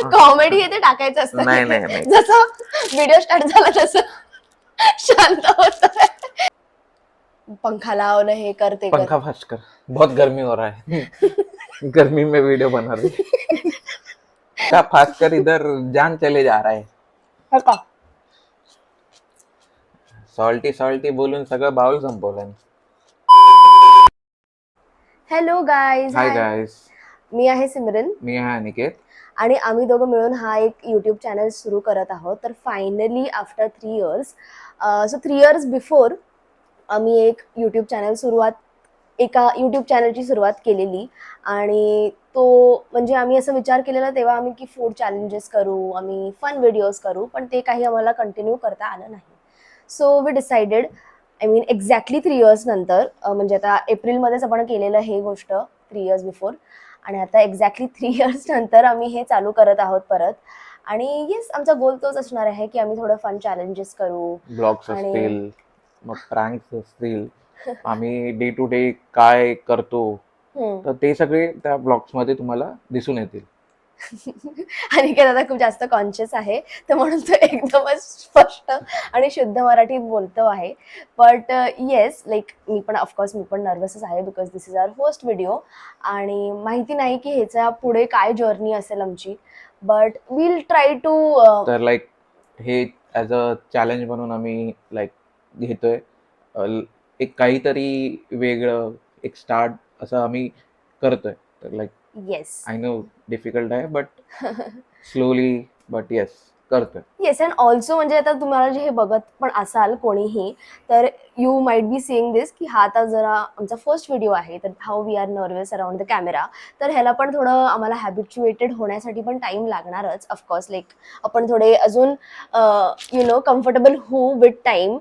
Comedy हे ते टाकायचं असतं. नाही नाही नाही जसं व्हिडिओ स्टार्ट झाला तसं शांत होत. पंखा लावणं हे करते कर. पंखा फास्ट कर, बहुत गर्मी हो रहा है. गर्मी में वीडियो बना रही है. क्या फास्ट कर, इधर जान चले जा रहा है. हो का? सॉल्टी सॉल्टी बोलून सगळं बाउल संपवलं. Hello guys. हाय गाईज, मी आहे सिमरन मी आहे अनिकेत. आणि आम्ही दोघं मिळून हा एक यूट्यूब चॅनल सुरू करत आहोत. तर finally after 3 years, so 3 years before आम्ही एक यूट्यूब चॅनल एका यूट्यूब चॅनलची सुरुवात केलेली. आणि तो म्हणजे आम्ही असं विचार केलेला तेव्हा आम्ही की फूड चॅलेंजेस करू, आम्ही फन व्हिडिओज करू, पण ते काही आम्हाला कंटिन्यू करता आलं नाही. So we decided, I mean exactly 3 years नंतर, म्हणजे आता एप्रिलमध्येच आपण केलेलं हे गोष्ट 3 इयर्स बिफोर, आणि आता एक्झॅक्टली 3 इयर्स नंतर आम्ही हे चालू करत आहोत परत. आणि येस, आमचा गोल तोच असणार आहे की आम्ही थोडं फन चॅलेंजेस करू, ब्लॉग्स असतील, मग प्रँक्स असतील, आम्ही डे टू डे काय करतो, तर ते सगळे त्या ब्लॉग्स मध्ये तुम्हाला दिसून येतील. आणि दादा खूप जास्त कॉन्शियस आहे, तर म्हणून तो एकदमच स्पष्ट आणि शुद्ध मराठीत बोलतो आहे. बट येस, लाईक मी पण नर्वसच आहे, because this is our first video आणि माहिती नाही की ह्याच्या पुढे काय जर्नी असेल आमची. बट विल ट्राय टू, तर लाईक हे ॲज अ चॅलेंज म्हणून आम्ही लाईक घेतोय. एक काहीतरी वेगळं, एक स्टार्ट असं आम्ही करतोय. तर like yes I know difficult आहे, बट स्लोली, बट येस करतोय. येस. अँड ऑल्सो म्हणजे आता तुम्हाला जे हे बघत पण असाल कोणीही, तर you might be seeing this की हा आता जरा आमचा फर्स्ट व्हिडिओ आहे, तर how we are nervous around the camera. तर ह्याला पण थोडं आम्हाला हॅबिच्युएटेड होण्यासाठी पण टाइम लागणारच ऑफकोर्स. लाईक आपण थोडे अजून कम्फर्टेबल होऊ with time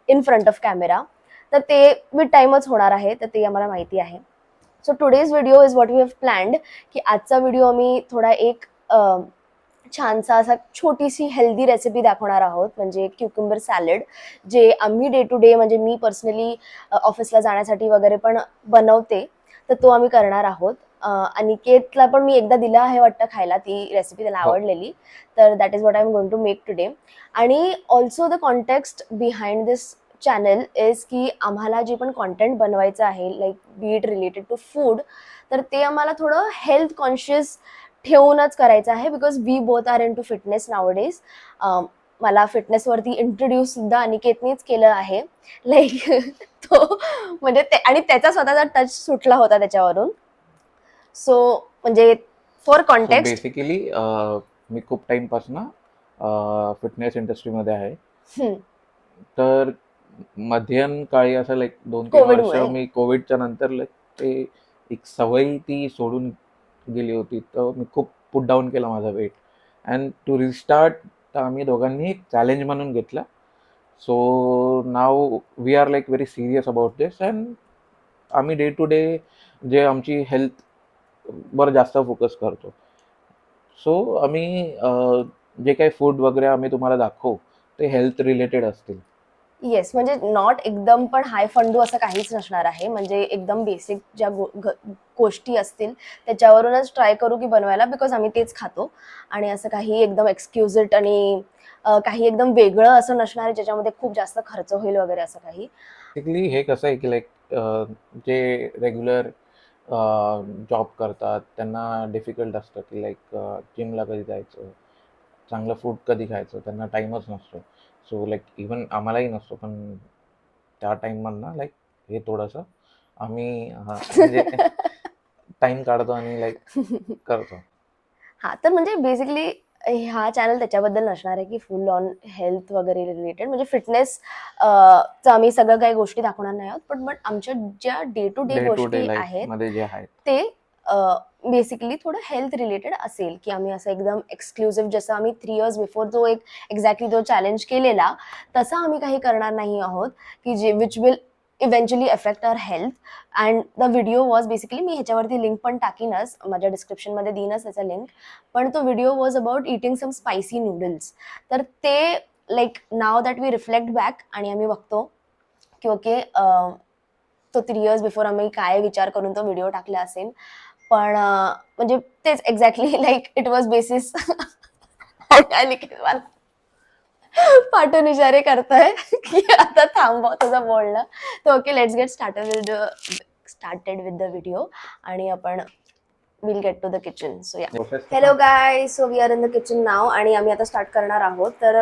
in front off camera. तर ते विथ टाइमच होणार आहे, तर ते आम्हाला माहिती आहे. So today's video is what we have planned, की आजचा व्हिडिओ आम्ही थोडा एक छानसा असा छोटीशी हेल्दी रेसिपी दाखवणार आहोत, म्हणजे क्युकुंबर सॅलड, जे आम्ही डे टू डे, म्हणजे मी पर्सनली ऑफिसला जाण्यासाठी वगैरे पण बनवते, तर तो आम्ही करणार आहोत. अनिकेतला पण मी एकदा दिला आहे वाटतं खायला, ती रेसिपी त्याला आवडलेली. तर that is what I am going to make today. आणि also the context behind this channel is की आम्हाला जे पण कॉन्टेंट बनवायचं आहे, like be it related to food, तर ते आम्हाला थोडं हेल्थ कॉन्शियस ठेवूनच करायचं आहे, because we both are into fitness नावडेज. मला फिटनेसवरती इंट्रोड्यूस सुद्धा अनिकेतनेच केलं आहे. लाईक तो म्हणजे आणि त्याचा स्वतःचा टच सुटला होता त्याच्यावरून. सो म्हणजे फॉर कॉन्टेक्स्ट, बेसिकली मी खूप टाइमपासून फिटनेस इंडस्ट्रीमध्ये आहे. तर मध्यंकाळी असं लाईक 2-3 वर्ष मी कोविडच्या नंतर लाईक ते एक सवय ती सोडून गेली होती, तर मी खूप पुट डाऊन केला माझा वेट. अँड टू रिस्टार्ट, तर आम्ही दोघांनी एक चॅलेंज म्हणून घेतला. So now we are like very serious about this. And आम्ही डे टू डे जे आमची हेल्थ वर जास्त फोकस करतो. सो आम्ही जे काही फूड वगैरे आम्ही तुम्हाला दाखवू, ते हेल्थ रिलेटेड असतील. येस, म्हणजे नॉट एकदम पण हाय फंडू असं काहीच नसणार आहे. म्हणजे एकदम बेसिक ज्या गोष्टी असतील त्याच्यावरूनच ट्राय करू की बनवायला, बिकॉज आम्ही तेच खातो. आणि असं काही एकदम एक्सक्युजिट आणि काही एकदम वेगळं असं नसणार आहे ज्याच्यामध्ये खूप जास्त खर्च होईल वगैरे असं काही. बेसिकली हे कसं आहे की लाईक जे रेग्युलर जॉब करतात त्यांना डिफिकल्ट असतं की लाईक जिमला कधी जायचं, चांगलं फूड कधी खायचं, त्यांना टाईमच नसतो. सो लाईक इवन आम्हालाही नसतो, पण त्या टाईममधनं लाईक हे थोडंसं आम्ही म्हणजे टाईम काढतो आणि लाईक करतो. हा, तर म्हणजे बेसिकली हा चॅनल त्याच्याबद्दल नसणार आहे की फुल ऑन हेल्थ वगैरे रिलेटेड, म्हणजे फिटनेस चं आम्ही सगळं काही गोष्टी दाखवणार नाही आहोत. पण आमच्या ज्या डे टू डे गोष्टी आहेत मध्ये जे आहेत ते बेसिकली थोडं हेल्थ रिलेटेड असेल, की आम्ही असं एकदम एक्सक्लुझिव्ह, जसं आम्ही 3 इयर्स बिफोर जो एक एक्झॅक्टली जो चॅलेंज केलेला तसं आम्ही काही करणार नाही आहोत, की जे which will eventually affect our health. And the video was basically, मी ह्याच्यावरती लिंक पण टाकीनच, माझ्या डिस्क्रिप्शनमध्ये देईनच त्याचा लिंक. पण तो video was about eating some spicy noodles. तर ते like now that we reflect back आणि आम्ही बघतो की ओके, तो 3 इयर्स बिफोर आम्ही काय विचार करून तो व्हिडिओ टाकला असेल. पण म्हणजे तेच exactly like it was basis. मला पाठवून इशारे करताय की आता थांबव तुझं बोलणं. तर okay, let's get started with the video आणि आपण will get to the kitchen. So yeah, hello guy, so we are in the kitchen now आणि आम्ही आता स्टार्ट करणार आहोत. तर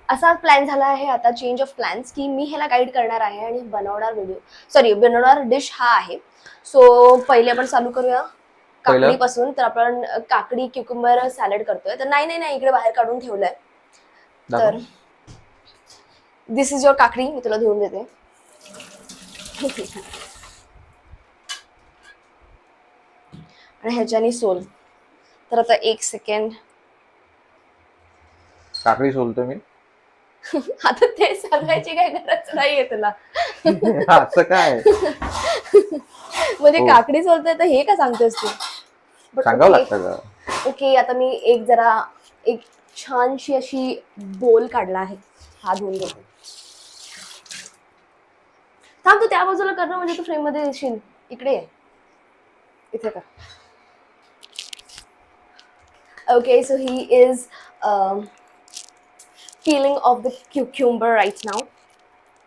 असा प्लॅन झाला आहे आता, चेंज ऑफ प्लॅन्स, की मी ह्याला गाईड करणार आहे आणि बनवणार डिश हा आहे. सो पहिले आपण चालू करूया काकडीपासून. तर आपण काकडी क्युकुंबर सॅलड करतोय. तर नाही इकडे बाहेर काढून ठेवलंय. तर दिस इज युअर काकडी, मी तुला धुवून देते. आणि ह्याच्यानी सोल. तर आता 1 सेकंड. काकडी सोलतो मी. आता ते सांगायची काय गरज नाहीये तुला. असं काय म्हणजे काकडी सोलतोय तर हे का सांगतोस तू? सांगावं लागतं का? ओके, आता मी एक छानशी अशी बोल काढला आहे. हा धुवून घेते. थांब, तू त्या बाजूला कर ना, म्हणजे तू फ्रेम मध्ये येशील. इकडे ये, इथे कर. Okay, so he is peeling of the cucumber right now.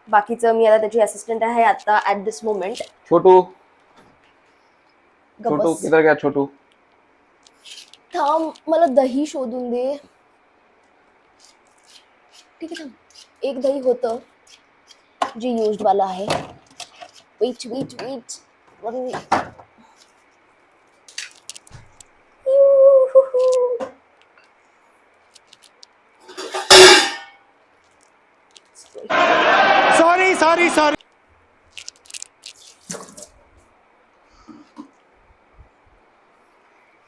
बाकीचं मी आता त्याची असिस्टंट आहे आता ऍट दिस मोमेंट. छोटू किधर गया छोटू? थांब, मला दही शोधून दे. ठीक आहे, थांब. एक दही होतं जे युज्ड वाला आहे. वेट. सॉरी.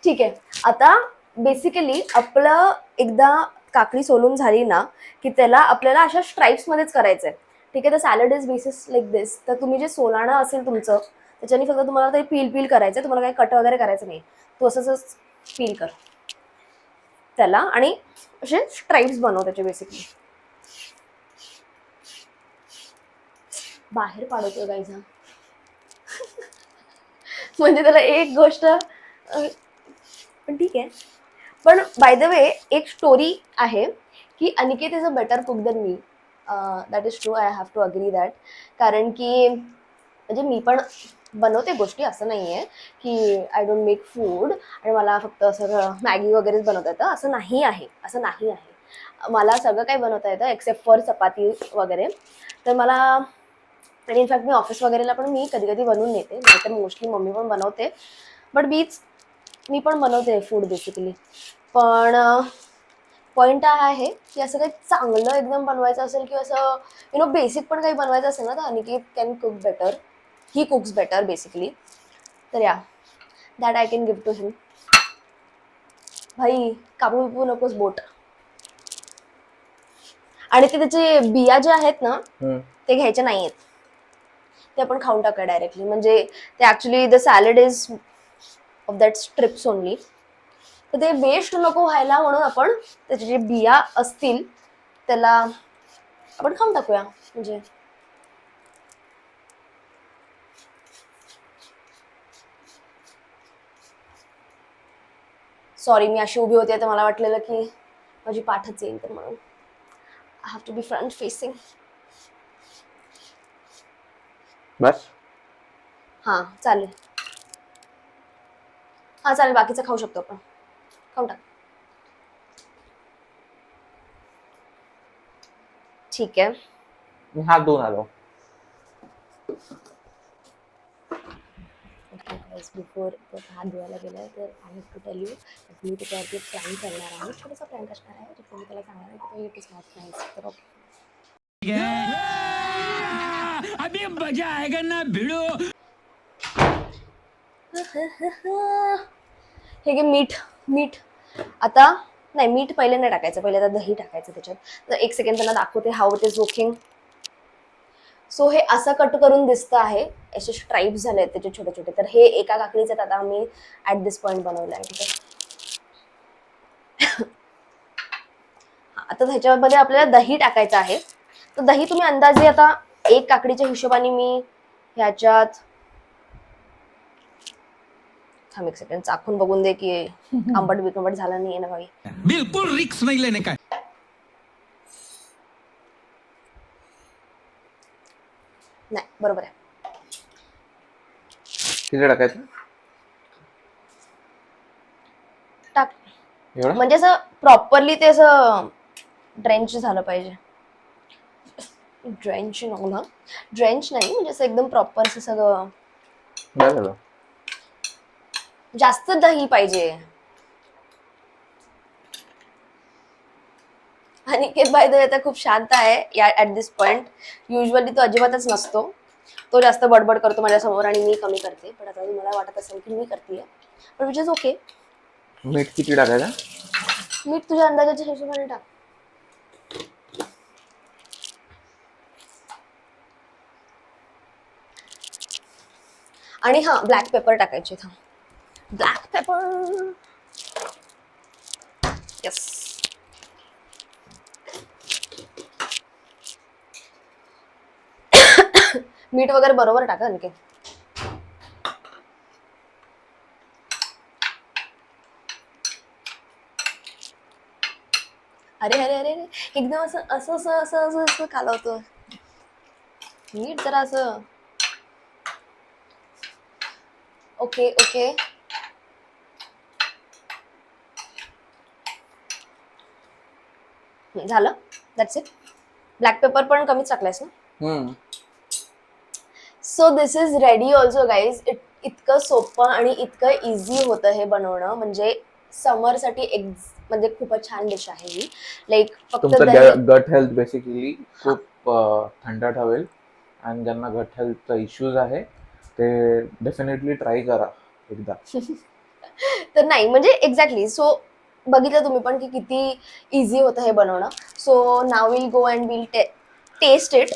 ठीक आहे. आता बेसिकली आपलं एकदा काकडी सोलून झाली ना की त्याला आपल्याला अशा स्ट्राइप्स मध्येच करायचंय. ठीक आहे, तर सॅलड इज बेसिस लाईक दिस. तर तुम्ही जे सोलाणं असेल तुमचं त्याच्याने फक्त तुम्हाला ते पील करायचंय. तुम्हाला काही कट वगैरे करायचं नाही. तू असंच पील कर त्याला आणि असे स्ट्राइप्स बनव त्याचे. बेसिकली बाहेर पाडवतोय गाईचा. म्हणजे त्याला एक गोष्ट पण ठीक आहे. पण बाय द वे एक स्टोरी आहे की Aniket is a better cook than मी. That is true. I have to agree that. कारण की म्हणजे मी पण बनवते गोष्टी, असं नाही आहे की आय डोंट मेक फूड आणि मला फक्त असं मॅगी वगैरेच बनवता येतं, असं नाही आहे. मला सगळं काही बनवता येतं एक्सेप्ट फॉर चपाती वगैरे. तर मला, आणि इनफॅक्ट मी ऑफिस वगैरेला पण मी कधी कधी बनवून नेते, नाहीतर मोस्टली मम्मी पण बनवते. बट मी पण बनवते फूड बेसिकली. पण पॉईंट हा आहे की असं काही चांगलं एकदम बनवायचं असेल किंवा असं बेसिक पण काही बनवायचं असेल ना, तर Aniket can cook better. He cooks better basically. तर yeah, that I can give to him. भाई कापू बिपू नकोस बोट. आणि ते त्याचे बिया जे आहेत ना ते घ्यायचे नाही आहेत. ते आपण खाऊन टाका डायरेक्टली. म्हणजे ते actually the salad is of that strips only. तर ते वेस्ट नको व्हायला म्हणून आपण त्याचे जे बिया असतील त्याला आपण खाऊन टाकूया. म्हणजे सॉरी, मी अशी उभी होते तर मला वाटलेलं की माझी पाठच येईल, तर म्हणून I have to be front facing. बस हां चालेल. बाकीचं खाऊ शकतो आपण. खाऊन टाक. ठीक आहे. मी हात धुवून आलो. बिफोर हात धुवायला गेलं तर I have to tell you मी त्याच्यावरती प्लॅन करणार आहे. छोटासा प्लॅन असणार आहे जिथे मी त्याला सांगणार आहे की इट इज नॉट नाईस. तर अभी मजा आएगा ना भिड़ो. हे घे मीठ. आता नाही, मीठ पहिले नाही टाकायचं, पहिले आता दही टाकायचं त्याच्यात. तर 1 सेकंड त्यांना दाखवते how it is looking. So हे असं कट करून दिसतं आहे. असे स्ट्राइप्स झाले आहेत त्याचे छोटे छोटे. तर हे एका काकडीचं आता आम्ही ऍट दिस पॉइंट बनवलं आहे. ठीक आहे. आता ह्याच्यामध्ये आपल्याला दही टाकायचं आहे. तर दही तुम्ही अंदाजे आता एक काकडीच्या हिशोबाने मी ह्याच्यात थांब एक सेकंड, चाखून बघून दे की आंबट बिकंबट झाला नाहीये ना काही. बिल्कुल रिक्स नहीं लेने का. नाही बरोबर आहे. किती टाकायचं? टाक. एवढं? म्हणजे असं प्रॉपरली ते असं ड्रेंच झालं पाहिजे. ड्रेंच नको ना, ड्रेंच नाही म्हणजे असं एकदम प्रॉपर असं सगळं. बरं झालं. जास्त दही पाहिजे. अनिकेत बाय द वे आता खूप शांत आहे या ऍट दिस पॉइंट. युजली तो अजिबातच नसतो. तो जास्त बडबड करतो माझ्यासमोर आणि मी कमी करते. पण आता मला वाटत असेल की मी करते, पण विच इज ओके. मीठ किती टाकायचं? मीठ तुझ्या अंदाजाच्या हिशोबाने टाक. आणि हा ब्लॅक पेपर टाकायचे. Black paper. येस. मीठ वगैरे बरोबर टाका आणखी. अरे अरे अरे अरे, एकदम असं असं असं असं असं असं कालवतो. मीठ जरा असं. Okay okay. झालं, दॅट्स इट. ब्लॅक पेपर पण कमीच टाकलायस ना. So this is ready also guys. इतकं सोपं आणि इतकं इझी होतं हे बनवणं. म्हणजे समरसाठी म्हणजे खूपच छान डिश आहे ही. लाईक फक्त तुमचं गट हेल्थ बेसिकली खूप थंड ठेवेल. आणि ज्यांना गट हेल्थचा इश्यूज आहे ते डेफिनेटली ट्राय करा एकदा. तर नाही म्हणजे एक्झॅक्टली. सो बघितलं तुम्ही पण की किती इझी होतं हे बनवणं. So now we'll go and we'll taste it.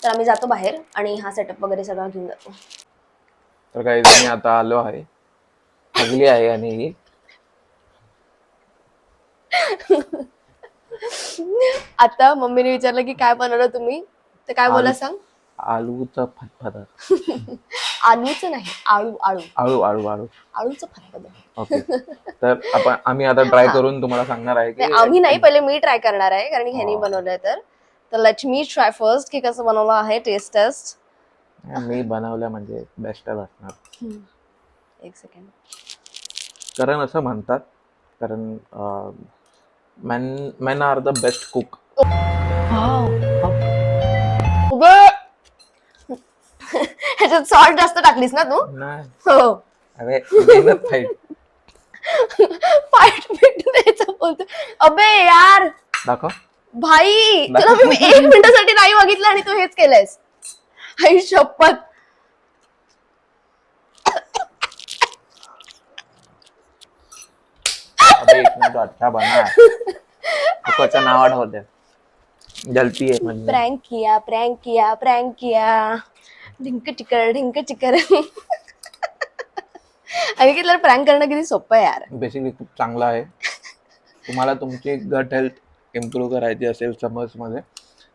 तर आम्ही जातो बाहेर आणि हा सेटअप वगैरे सगळा घेऊन जातो. तर काही मी आता आलो आहे, थकली आहे आणि ही आता मम्मीने विचारलं की काय बनवलं तुम्ही, तर काय बोला सांग. आलूचं फतफद. आलूचं नाही, आळू आळू आळू आळू आळू आळूचं फतफद. ओके. तर आम्ही आता ट्राय करून तुम्हाला सांगणार आहे की आम्ही नाही, पहिले मी ट्राय करणार आहे कारण की ह्यानी बनवलंय. तर लेट मी ट्राय फर्स्ट की कसं बनवलं आहे. Taste taste. मी बनवलं म्हणजे बेस्टच असणार. एक सेकंड. कारण असं म्हणतात, कारण men are the best cook. ह्याच्यात सॉल्ट जास्त टाकलीस ना तू. नाही, हो. अरे मेहनत पाहिजे. फाईट मिनिट द्यायचं बोलतो. अबे यार दाखव. भाई, तुला मी 1 मिनिटासाठी नाही बघितलं आणि तू हेच केलंयस. आई शपथ. अबे इतना तो अच्छा बना है. कुकरचं नाव आठवते. जलती है म्हणजे. प्रँक किया. ढिंक चिकर. अनिकेतला प्रँक करणं किती सोपं आहे यार. बेसिकली खूप चांगलं आहे. तुम्हाला तुमची गट हेल्थ इम्प्रूव्ह करायची असेल समर्स मध्ये,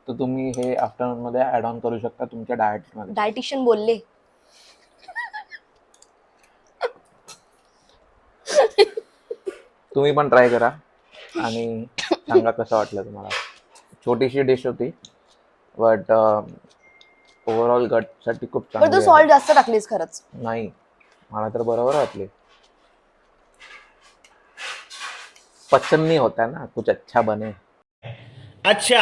तर तुम्ही हे आफ्टरनून मध्ये ऍड ऑन करू शकता तुमच्या डाएट मध्ये. डायटिशियन बोलले. तुम्ही पण ट्राय करा आणि सांगा कसं वाटलं तुम्हाला. छोटीशी डिश होती बट ओव्हरऑल गट साठी खूप पण तू चांगली सॉल्ट जास्त टाकलीस खरंच. नाही, मला तर बरोबर वाटली. पचन नहीं होता ना, कुछ अच्छा बने. अच्छा.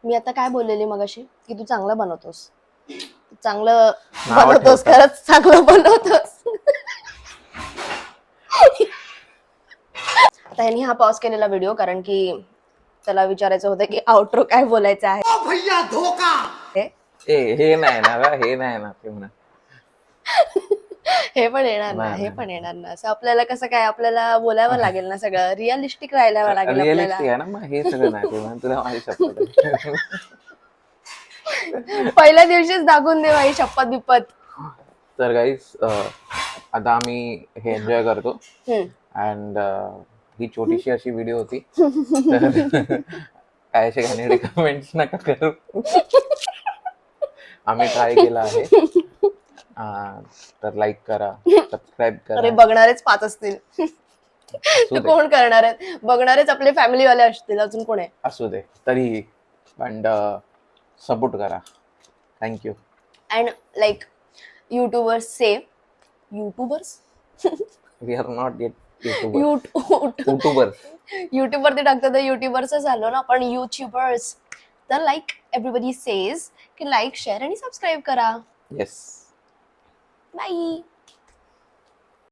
मी आता काय बोललेली मगाशी की तू चांगलं बनवतोस. चांगलं नाव बनवतोस, ठेवतात. खरंच चांगलं बनवतोस. आता ह्यानी हा पॉज केलेला व्हिडिओ कारण की त्याला विचारायचं होतं की आउट्रो काय बोलायचं आहे. भैया धोखा. हे नाही ना ग, हे नाही ना ते म्हणा. हे पण येणार ना, हे पण येणार ना. असं आपल्याला कसं काय, आपल्याला बोलावं लागेल ना, सगळं रिअलिस्टिक राहायला लागेल रिअलिस्टिक आपल्याला. आहे ना, मग हे सगळं नाही ते म्हणा. तुला माझी शपथ. पहिल्या दिवशीच दाखवून दे भाई शपथ बिपत. तर गाईस आता आम्ही हे एन्जॉय करतो. अँड ही छोटीशी अशी व्हिडिओ होती. तर काय असे घाणेरडे कमेंट्स नका करू. आम्ही ट्राय केला आहे तर लाईक करा, सबस्क्राईब अरे करा. बघणारेच 5 असतील. असू तर दे, कोण करणार आहेत? बघणारेच आपले फॅमिलीवाले असतील, अजून कोण आहे? असू दे तरीही पण सपोर्ट करा. थँक्यू. अँड लाईक युट्यूबर्स से YouTubers we are not yet YouTuber. YouTube YouTuber. युट्यूबवरती टाकतो तर युट्यूबर्स झालो ना, पण युट्यूबर्स. तर लाईक एव्हरीबडी सेज की लाईक शेअर आणि सबस्क्राईब करा. येस. बाय.